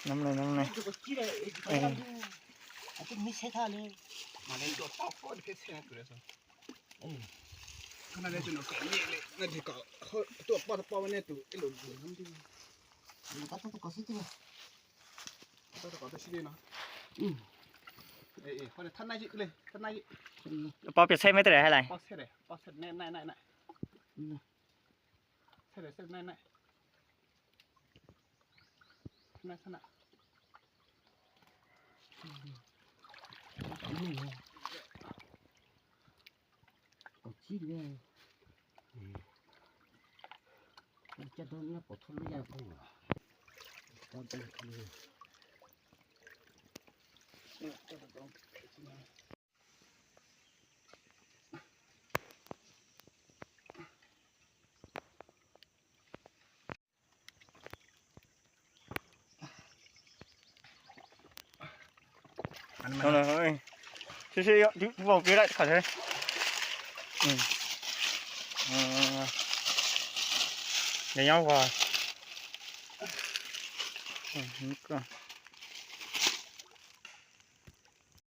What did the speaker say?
น้ำเลยน้ำเลยขนาดนี้จนเอาแกะเยอะเลยนั่นที่ก็ตัวปอดไว้ในตู้ไอ้หลุมน้ำที่ก็ต้องก็สิจิเลยต้องก็ต้องสิเลยเนาะคนท่านนายจิเลยท่านนาย ปอเปลี่ยนใช้ไม่ได้ให้ไร ปอเสร็จเลยปอเสร็จแน่เสร็จแน่ขนาดchiเลยจะโดนแล้วปวดท้องยาพุ่งตอนเป็นเลยเอาเลยเฮ้ยชื่อบอกกี่ได้ขอใช้เดี๋ยวย้อนก่อนนี่ก็